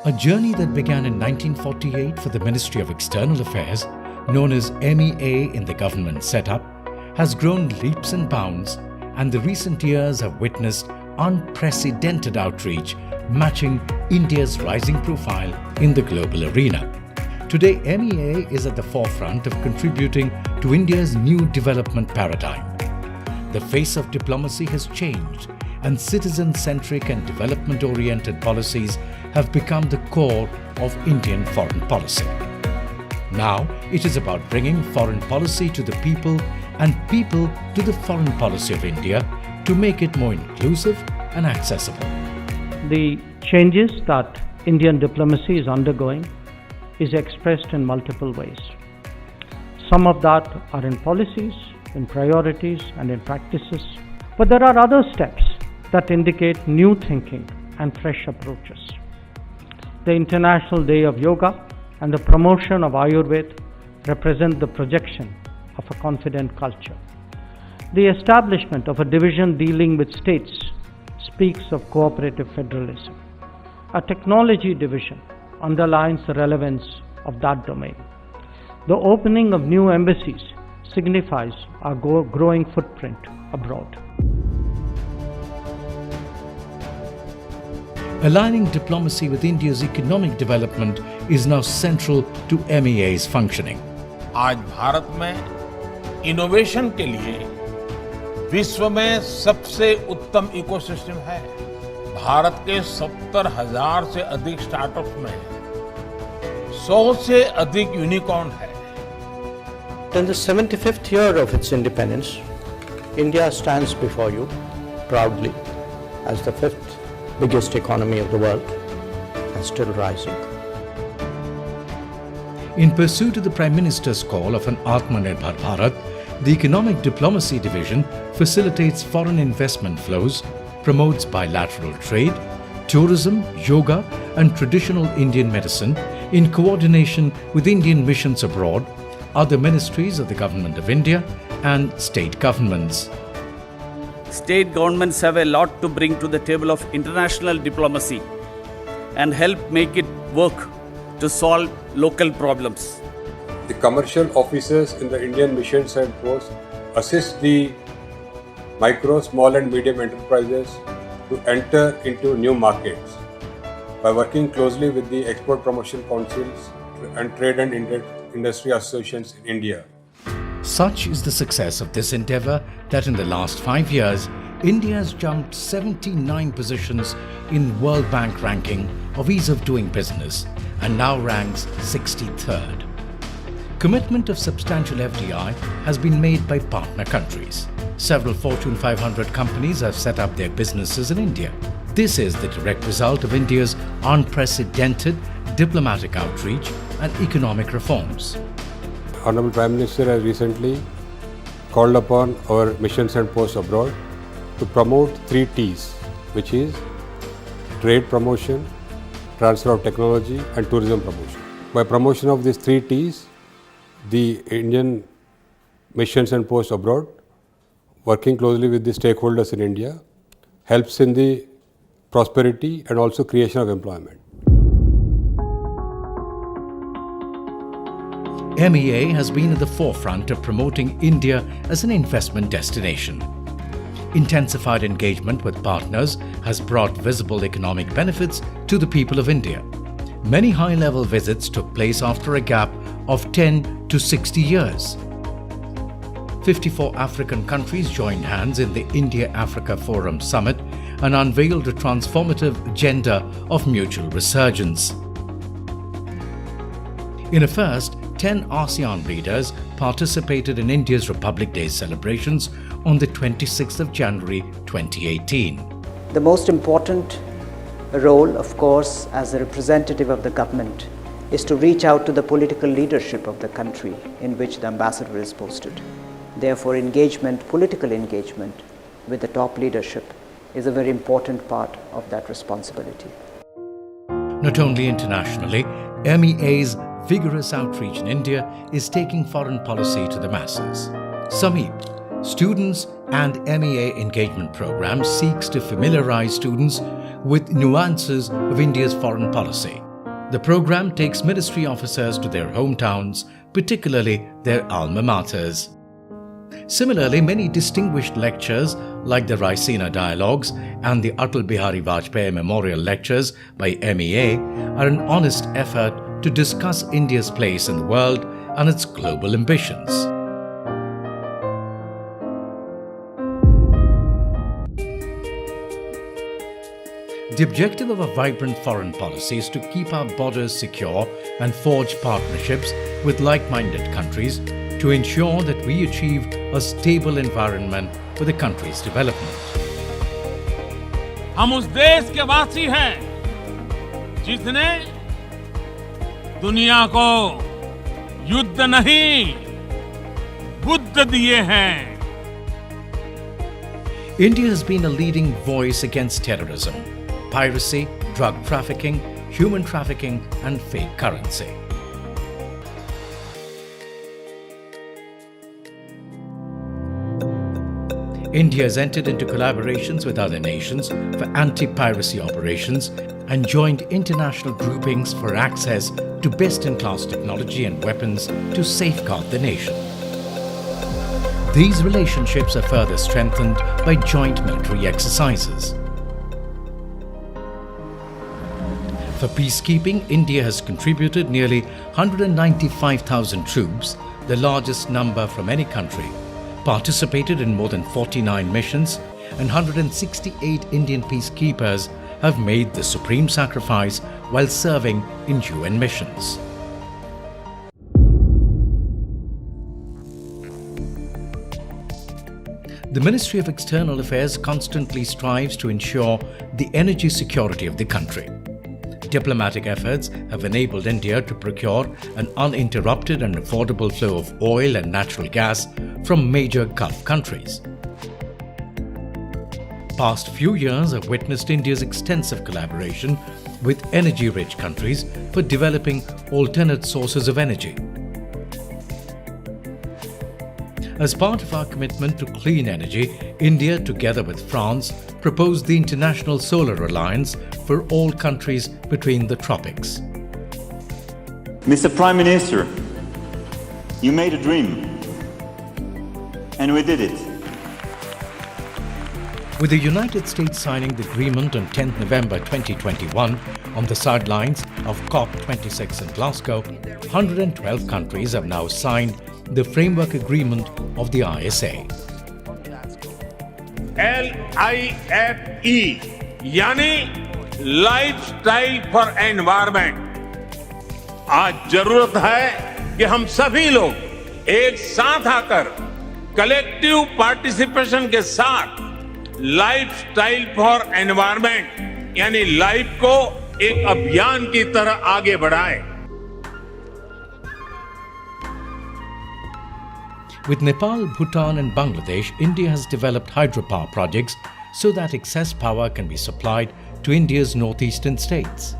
A journey that began in 1948 for the Ministry of External Affairs, known as MEA in the government setup, has grown leaps and bounds, and the recent years have witnessed unprecedented outreach matching India's rising profile in the global arena. Today, MEA is at the forefront of contributing to India's new development paradigm. The face of diplomacy has changed, and citizen-centric and development-oriented policies have become the core of Indian foreign policy. Now, it is about bringing foreign policy to the people and people to the foreign policy of India to make it more inclusive and accessible. The changes that Indian diplomacy is undergoing is expressed in multiple ways. Some of that are in policies, in priorities, and in practices. But there are other steps that indicate new thinking and fresh approaches. The International Day of Yoga and the promotion of Ayurveda represent the projection of a confident culture. The establishment of a division dealing with states speaks of cooperative federalism. A technology division underlines the relevance of that domain. The opening of new embassies signifies our growing footprint abroad. Aligning diplomacy with India's economic development is now central to MEA's functioning. आज भारत में innovation के लिए विश्व में सबसे उत्तम ecosystem है। भारत के 70,000 से अधिक स्टार्टअप्स में 100 से अधिक यूनिकॉर्न है। In the 75th year of its independence, India stands before you proudly as the fifth biggest economy of the world and still rising. In pursuit of the Prime Minister's call of an Atmanirbhar Bharat, the Economic Diplomacy Division facilitates foreign investment flows, promotes bilateral trade, tourism, yoga and traditional Indian medicine in coordination with Indian missions abroad, other ministries of the Government of India and state governments. State governments have a lot to bring to the table of international diplomacy and help make it work to solve local problems. The commercial officers in the Indian missions and posts assist the micro, small and medium enterprises to enter into new markets by working closely with the export promotion councils and trade and industry associations in India. Such is the success of this endeavour that in the last 5 years, India has jumped 79 positions in World Bank ranking of ease of doing business and now ranks 63rd. Commitment of substantial FDI has been made by partner countries. Several Fortune 500 companies have set up their businesses in India. This is the direct result of India's unprecedented diplomatic outreach and economic reforms. Honorable Prime Minister has recently called upon our missions and posts abroad to promote 3 T's, which is trade promotion, transfer of technology and tourism promotion. By promotion of these 3 T's, the Indian missions and posts abroad, working closely with the stakeholders in India, helps in the prosperity and also creation of employment. MEA has been at the forefront of promoting India as an investment destination. Intensified engagement with partners has brought visible economic benefits to the people of India. Many high-level visits took place after a gap of 10 to 60 years. 54 African countries joined hands in the India-Africa Forum Summit and unveiled a transformative agenda of mutual resurgence. In a first, 10 ASEAN leaders participated in India's Republic Day celebrations on the 26th of January 2018. The most important role, of course, as a representative of the government is to reach out to the political leadership of the country in which the ambassador is posted. Therefore, political engagement with the top leadership is a very important part of that responsibility. Not only internationally, MEA's vigorous outreach in India is taking foreign policy to the masses. SAMEEP, Students and MEA Engagement Program, seeks to familiarize students with nuances of India's foreign policy. The program takes ministry officers to their hometowns, particularly their alma maters. Similarly, many distinguished lectures like the Raisina Dialogues and the Atal Bihari Vajpayee Memorial Lectures by MEA are an honest effort to discuss India's place in the world and its global ambitions. The objective of a vibrant foreign policy is to keep our borders secure and forge partnerships with like-minded countries to ensure that we achieve a stable environment for the country's development. हम उस देश के वासी हैं जिसने दुनिया को युद्ध नहीं बुद्ध दिए हैं. India has been a leading voice against terrorism, piracy, drug trafficking, human trafficking and fake currency. India has entered into collaborations with other nations for anti-piracy operations and joined international groupings for access to best-in-class technology and weapons to safeguard the nation. These relationships are further strengthened by joint military exercises. For peacekeeping, India has contributed nearly 195,000 troops, the largest number from any country, participated in more than 49 missions, and 168 Indian peacekeepers have made the supreme sacrifice while serving in UN missions. The Ministry of External Affairs constantly strives to ensure the energy security of the country. Diplomatic efforts have enabled India to procure an uninterrupted and affordable flow of oil and natural gas from major Gulf countries. Past few years have witnessed India's extensive collaboration with energy-rich countries for developing alternate sources of energy. As part of our commitment to clean energy, India, together with France, proposed the International Solar Alliance for all countries between the tropics. Mr. Prime Minister, you made a dream, and we did it. With the United States signing the agreement on 10 November 2021 on the sidelines of COP26 in Glasgow, 112 countries have now signed the framework agreement of the ISA. LIFE यानी lifestyle for environment. आज जरूरत है कि हम सभी लोग एक साथ आकर कलेक्टिव पार्टिसिपेशन के साथ लाइफस्टाइल फॉर एनवायरमेंट यानी लाइफ को एक अभियान की तरह आगे बढ़ाएं. With Nepal, Bhutan and Bangladesh, India has developed hydropower projects so that excess power can be supplied to India's northeastern states.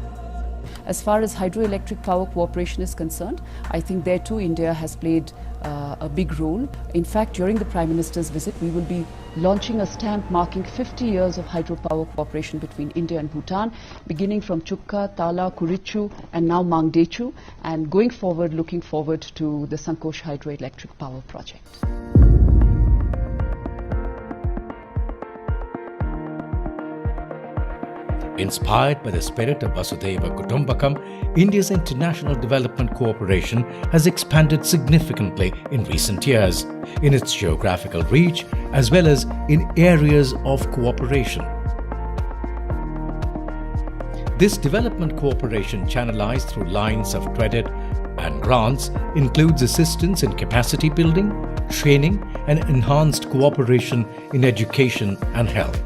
As far as hydroelectric power cooperation is concerned, I think there too India has played a big role. In fact, during the Prime Minister's visit, we will be launching a stamp marking 50 years of hydropower cooperation between India and Bhutan, beginning from Chukka, Tala, Kurichu and now Mangdechu, and going forward, looking forward to the Sankosh hydroelectric power project. Inspired by the spirit of Vasudhaiva Kutumbakam, India's international development cooperation has expanded significantly in recent years, in its geographical reach as well as in areas of cooperation. This development cooperation channelized through lines of credit and grants includes assistance in capacity building, training and enhanced cooperation in education and health.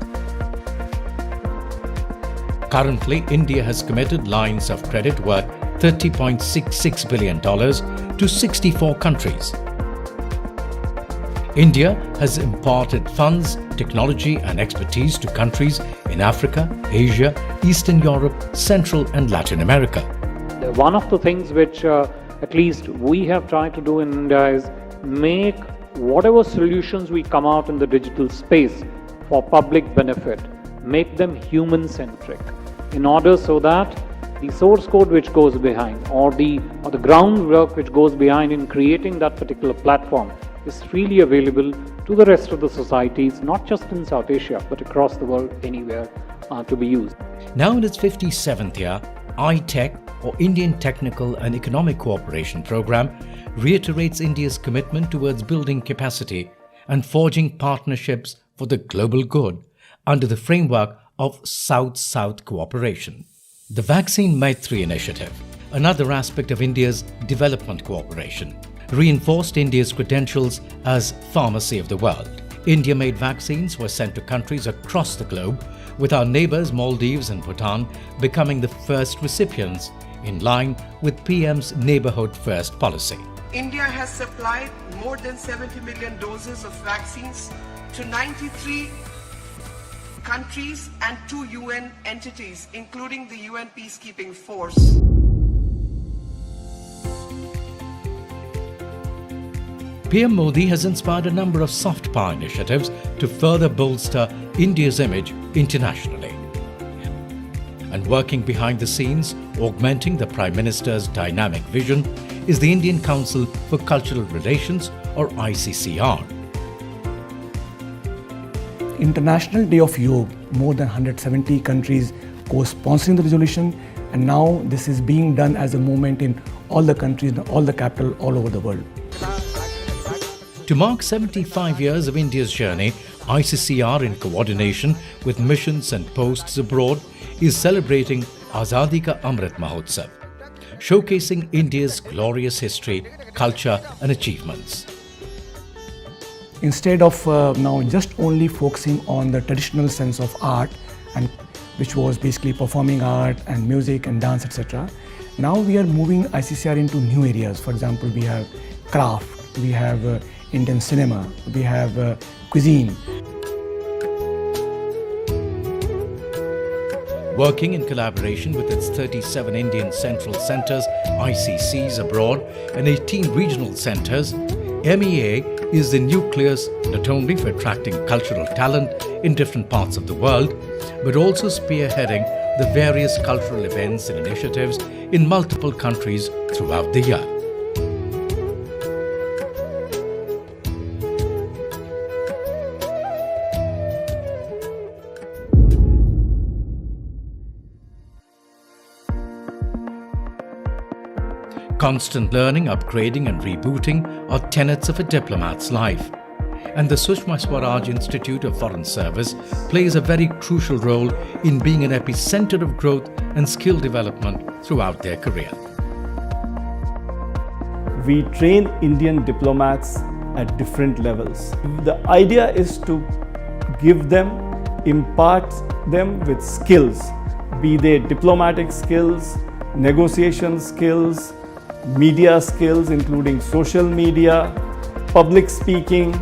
Currently, India has committed lines of credit worth $30.66 billion to 64 countries. India has imparted funds, technology and expertise to countries in Africa, Asia, Eastern Europe, Central and Latin America. One of the things which at least we have tried to do in India is make whatever solutions we come out in the digital space for public benefit, make them human-centric, in order so that the source code which goes behind, or the groundwork which goes behind in creating that particular platform is freely available to the rest of the societies, not just in South Asia, but across the world, anywhere to be used. Now in its 57th year, I-TECH, or Indian Technical and Economic Cooperation Program, reiterates India's commitment towards building capacity and forging partnerships for the global good under the framework of South-South cooperation. The Vaccine Maitri initiative, another aspect of India's development cooperation, reinforced India's credentials as pharmacy of the world. India-made vaccines were sent to countries across the globe, with our neighbours Maldives and Bhutan becoming the first recipients in line with PM's Neighbourhood First policy. India has supplied more than 70 million doses of vaccines to 93 countries and 2 UN entities, including the UN Peacekeeping Force. PM Modi has inspired a number of soft power initiatives to further bolster India's image internationally. And working behind the scenes, augmenting the Prime Minister's dynamic vision, is the Indian Council for Cultural Relations, or ICCR. International Day of Yoga, more than 170 countries co-sponsoring the resolution, and now this is being done as a movement in all the countries, all the capital, all over the world. To mark 75 years of India's journey, ICCR, in coordination with missions and posts abroad, is celebrating Azadi Ka Amrit Mahotsav, showcasing India's glorious history, culture and achievements. Instead of now just only focusing on the traditional sense of art, and which was basically performing art and music and dance, etc., now we are moving ICCR into new areas. For example, we have craft, we have Indian cinema, we have cuisine. Working in collaboration with its 37 Indian Central Centres, ICCs abroad, and 18 regional centres, MEA is the nucleus not only for attracting cultural talent in different parts of the world, but also spearheading the various cultural events and initiatives in multiple countries throughout the year. Constant learning, upgrading and rebooting are tenets of a diplomat's life. And the Sushma Swaraj Institute of Foreign Service plays a very crucial role in being an epicenter of growth and skill development throughout their career. We train Indian diplomats at different levels. The idea is to give them, impart them with skills, be they diplomatic skills, negotiation skills, media skills including social media, public speaking,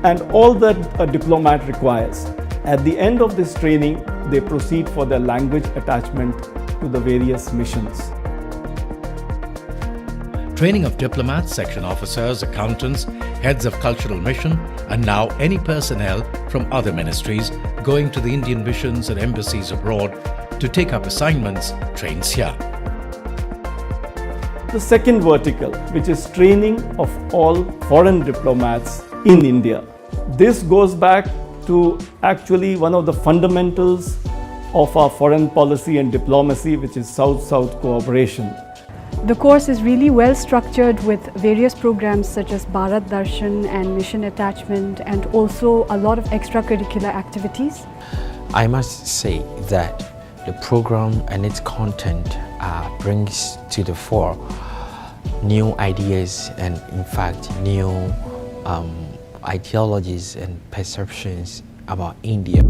and all that a diplomat requires. At the end of this training, they proceed for their language attachment to the various missions. Training of diplomats, section officers, accountants, heads of cultural mission, and now any personnel from other ministries going to the Indian missions and embassies abroad to take up assignments trains here. The second vertical, which is training of all foreign diplomats in India. This goes back to actually one of the fundamentals of our foreign policy and diplomacy, which is South-South cooperation. The course is really well structured with various programs such as Bharat Darshan and mission attachment, and also a lot of extracurricular activities. I must say that the program and its content brings to the fore new ideas and, in fact, new ideologies and perceptions about India.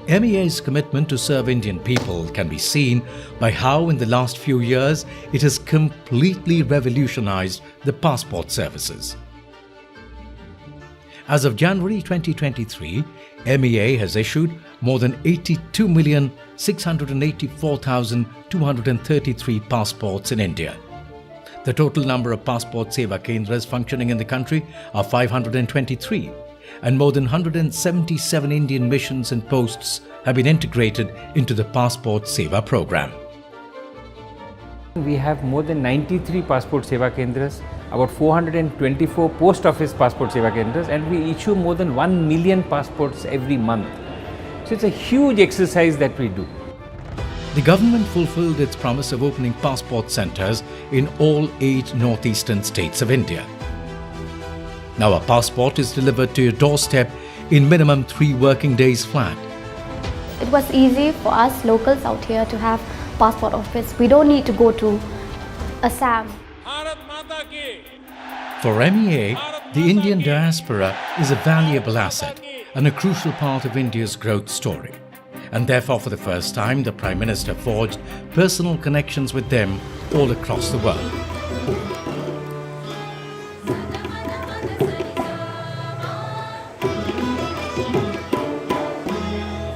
MEA's commitment to serve Indian people can be seen by how in the last few years it has completely revolutionized the passport services. As of January 2023, MEA has issued more than 82,684,233 passports in India. The total number of passport seva kendras functioning in the country are 523, and more than 177 Indian missions and posts have been integrated into the Passport Seva program. We have more than 93 Passport Seva Kendras, about 424 Post Office Passport Seva Kendras, and we issue more than 1 million passports every month. So it's a huge exercise that we do. The government fulfilled its promise of opening passport centres in all 8 northeastern states of India. Now a passport is delivered to your doorstep in minimum 3 working days flat. It was easy for us locals out here to have passport office. We don't need to go to Assam. For MEA, the Indian diaspora is a valuable asset and a crucial part of India's growth story. And therefore, for the first time, the Prime Minister forged personal connections with them all across the world.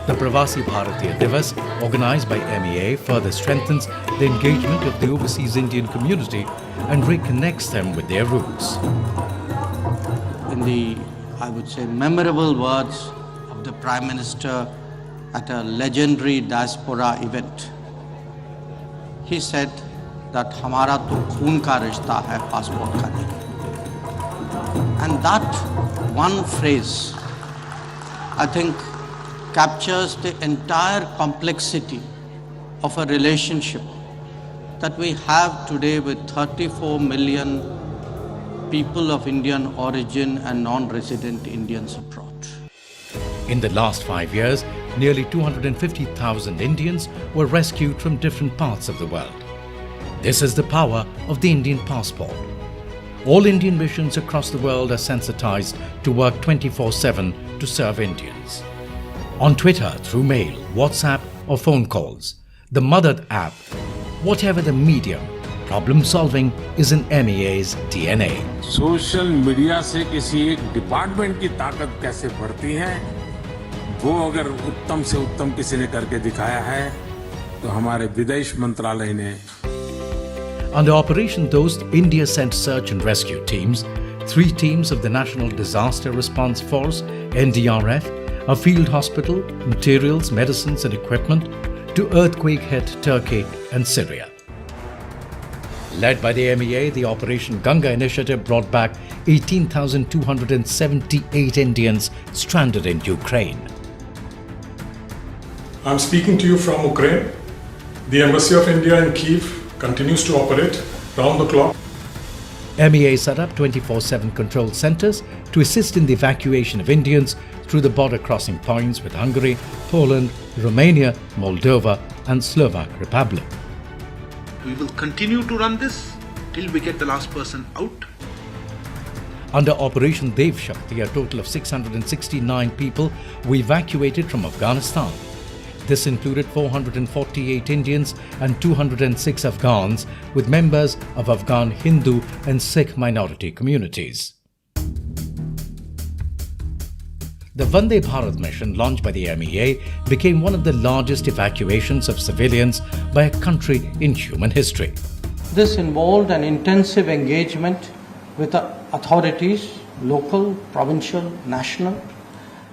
The Pravasi Bharatiya Divas, organised by MEA, further strengthens the engagement of the overseas Indian community and reconnects them with their roots. In the, I would say, memorable words of the Prime Minister at a legendary diaspora event, he said that "Hamara to khoon ka rishta hai, passport ka nahi." And that one phrase, I think, captures the entire complexity of a relationship that we have today with 34 million people of Indian origin and non-resident Indians abroad. In the last 5 years, nearly 250,000 Indians were rescued from different parts of the world. This is the power of the Indian passport. All Indian missions across the world are sensitized to work 24/7 to serve Indians. On Twitter, through mail, WhatsApp or phone calls, the Madad app, whatever the medium, problem solving is in MEA's DNA. Social media से किसी एक department की ताकत कैसे बढ़ती है, वो अगर उत्तम से उत्तम किसी ने करके दिखाया है, तो हमारे विदेश मंत्रालय ने. Under Operation Dost, India sent search and rescue teams, 3 teams of the National Disaster Response Force, NDRF, a field hospital, materials, medicines and equipment to earthquake-hit Turkey and Syria. Led by the MEA, the Operation Ganga initiative brought back 18,278 Indians stranded in Ukraine. I'm speaking to you from Ukraine. The Embassy of India in Kyiv continues to operate round the clock. MEA set up 24/7 control centres to assist in the evacuation of Indians through the border crossing points with Hungary, Poland, Romania, Moldova and Slovak Republic. We will continue to run this till we get the last person out. Under Operation Dev Shakti, a total of 669 people were evacuated from Afghanistan. This included 448 Indians and 206 Afghans, with members of Afghan Hindu and Sikh minority communities. The Vande Bharat mission, launched by the MEA, became one of the largest evacuations of civilians by a country in human history. This involved an intensive engagement with the authorities, local, provincial, national,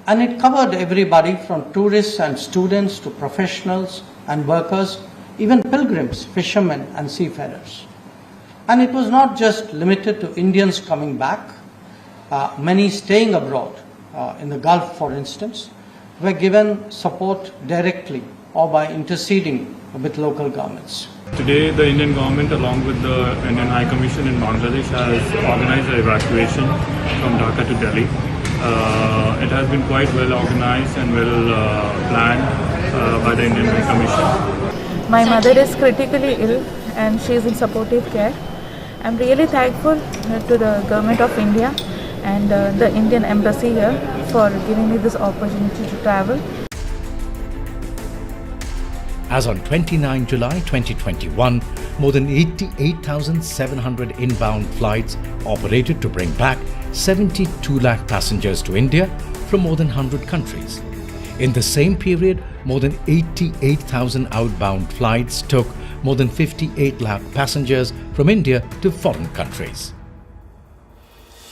and it covered everybody from tourists and students to professionals and workers, even pilgrims, fishermen and seafarers. And it was not just limited to Indians coming back. Many staying abroad, in the Gulf for instance, were given support directly or by interceding with local governments. Today, the Indian government, along with the Indian High Commission in Bangladesh, has organized an evacuation from Dhaka to Delhi. It has been quite well organized and well planned by the Indian High Commission. My mother is critically ill and she is in supportive care. I'm really thankful to the Government of India and the Indian Embassy here for giving me this opportunity to travel. As on 29 July 2021, more than 88,700 inbound flights operated to bring back 72 lakh passengers to India from more than 100 countries. In the same period, more than 88,000 outbound flights took more than 58 lakh passengers from India to foreign countries.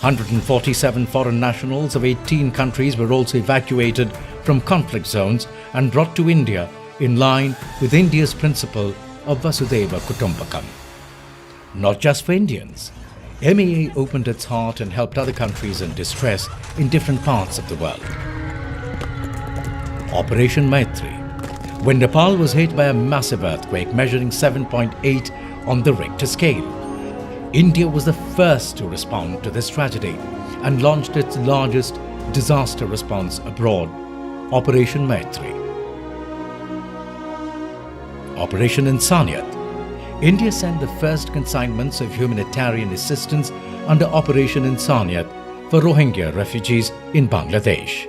147 foreign nationals of 18 countries were also evacuated from conflict zones and brought to India in line with India's principle of Vasudhaiva Kutumbakam. Not just for Indians, MEA opened its heart and helped other countries in distress in different parts of the world. Operation Maitri. When Nepal was hit by a massive earthquake measuring 7.8 on the Richter scale, India was the first to respond to this tragedy and launched its largest disaster response abroad, Operation Maitri. Operation Insaniyat. India sent the first consignments of humanitarian assistance under Operation Insaniyat for Rohingya refugees in Bangladesh.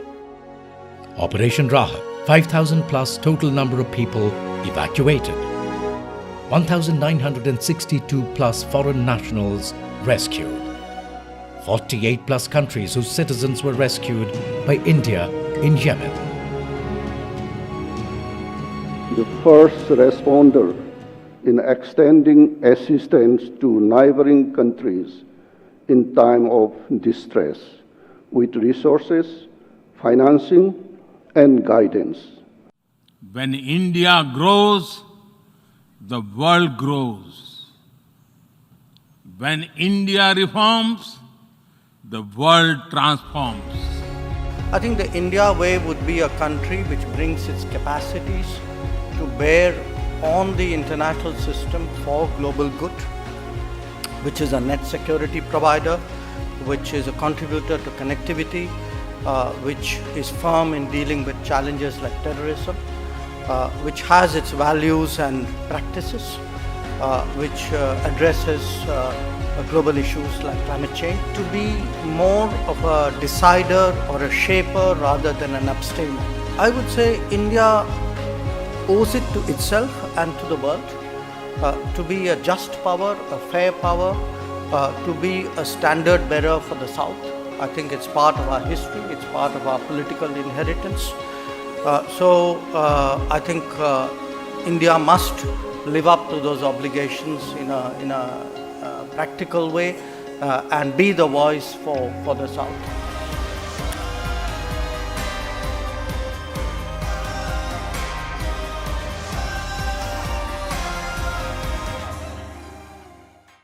Operation Rahat. 5,000 plus total number of people evacuated. 1,962 plus foreign nationals rescued. 48 plus countries whose citizens were rescued by India in Yemen. The first responder in extending assistance to neighboring countries in time of distress with resources, financing, and guidance. When India grows, the world grows. When India reforms, the world transforms. I think the India way would be a country which brings its capacities to bear on the international system for global good, which is a net security provider, which is a contributor to connectivity, which is firm in dealing with challenges like terrorism, which has its values and practices, which addresses global issues like climate change, to be more of a decider or a shaper rather than an abstainer. I would say India owes it to itself and to the world to be a just power, a fair power, to be a standard bearer for the South. I think it's part of our history, it's part of our political inheritance. I think India must live up to those obligations in a practical way and be the voice for the South.